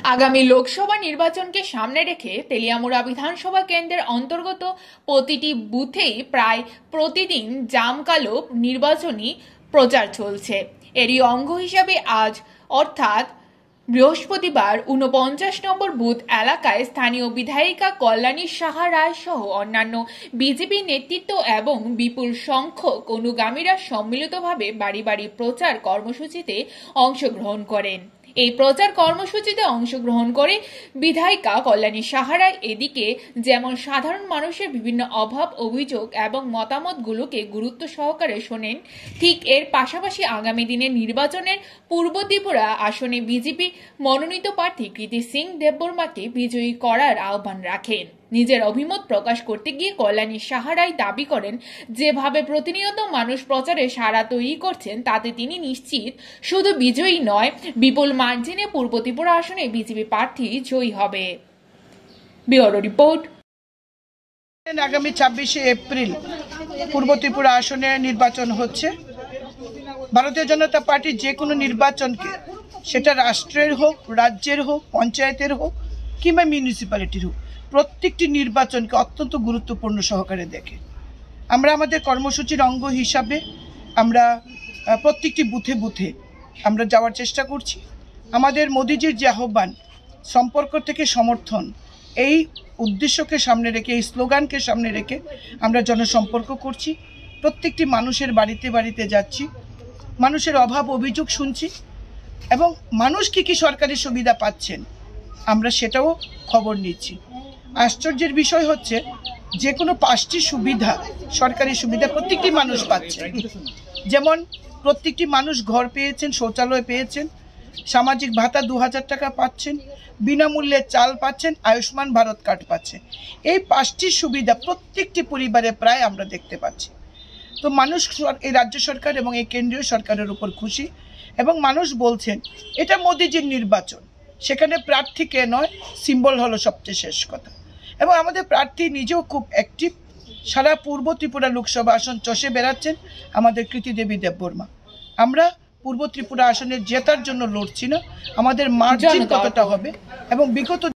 আগামী লোকসভা নির্বাচনকে সামনে রেখে তেলিয়ামুড়া বিধানসভা কেন্দ্রের অন্তর্গত প্রতিটি বুথেই প্রায় প্রতিদিন জামকালো নির্বাচনী প্রচার চলছে। এরই অঙ্গ হিসাবে আজ অর্থাৎ বৃহস্পতিবার ৪৯ নম্বর বুথ এলাকায় স্থানীয় বিধায়িকা কল্যাণী সাহা রায় সহ অন্যান্য বিজেপি নেতৃত্ব এবং বিপুল সংখ্যক অনুগামীরা সম্মিলিতভাবে বাড়ি বাড়ি প্রচার কর্মসূচিতে অংশগ্রহণ করেন। এই প্রচার কর্মসূচিতে অংশগ্রহণ করে বিধায়িকা কল্যাণী সাহা রায় এদিকে যেমন সাধারণ মানুষের বিভিন্ন অভাব, অভিযোগ এবং মতামতগুলোকে গুরুত্ব সহকারে শোনেন, ঠিক এর পাশাপাশি আগামী দিনের নির্বাচনের পূর্ব ত্রিপুরা আসনে বিজেপি মনোনীত প্রার্থী কৃতি সিং দেববর্মাকে বিজয়ী করার আহ্বান রাখেন। নিজের অভিমত প্রকাশ করতে গিয়ে কল্যাণী সাহা রায় দাবি করেন, যেভাবে প্রতিনিয়ত মানুষ প্রচারে সাড়া তৈরি করছেন তাতে তিনি নিশ্চিত শুধু বিজয়ী নয়, বিপুল মার্জিনে পূর্ব ত্রিপুরা আসনে বিজেপি প্রার্থী জয়ী হবে। Bureau report. আগামী ২৬শে এপ্রিল পূর্ব ত্রিপুরা আসনে নির্বাচন হচ্ছে। ভারতীয় জনতা পার্টি যে কোনো নির্বাচনকে, সেটা রাষ্ট্রের হোক, রাজ্যের হোক, পঞ্চায়েতের হোক কিংবা মিউনিসিপ্যালিটির হোক, প্রত্যেকটি নির্বাচনকে অত্যন্ত গুরুত্বপূর্ণ সহকারে দেখে। আমরা আমাদের কর্মসূচির অঙ্গ হিসাবে আমরা প্রত্যেকটি বুথে বুথে আমরা যাওয়ার চেষ্টা করছি। আমাদের মোদিজির যে আহ্বান, সম্পর্ক থেকে সমর্থন, এই উদ্দেশ্যকে সামনে রেখে, এই স্লোগানকে সামনে রেখে আমরা জনসম্পর্ক করছি। প্রত্যেকটি মানুষের বাড়িতে বাড়িতে যাচ্ছি, মানুষের অভাব অভিযোগ শুনছি এবং মানুষ কী কী সরকারি সুবিধা পাচ্ছেন আমরা সেটাও খবর নিচ্ছি। আশ্চর্যের বিষয় হচ্ছে যে কোনো ৫টি সুবিধা, সরকারি সুবিধা প্রত্যেকটি মানুষ পাচ্ছে। যেমন প্রত্যেকটি মানুষ ঘর পেয়েছেন, শৌচালয় পেয়েছেন, সামাজিক ভাতা ২০০০ টাকা পাচ্ছেন, বিনামূল্যে চাল পাচ্ছেন, আয়ুষ্মান ভারত কার্ড পাচ্ছেন। এই ৫টি সুবিধা প্রত্যেকটি পরিবারে প্রায় আমরা দেখতে পাচ্ছি। তো মানুষ এই রাজ্য সরকার এবং এই কেন্দ্রীয় সরকারের উপর খুশি এবং মানুষ বলছেন এটা মোদিজির নির্বাচন, সেখানে প্রার্থীকে নয়, সিম্বল হলো সবচেয়ে শেষ কথা। এবং আমাদের প্রার্থী নিজেও খুব অ্যাক্টিভ, সারা পূর্ব ত্রিপুরা লোকসভা আসন চষে বেড়াচ্ছেন আমাদের কৃতি দেবী দেববর্মা। আমরা পূর্ব ত্রিপুরা আসনে জেতার জন্য লড়ছি না, আমাদের মার্জিন কতটা হবে এবং বিগত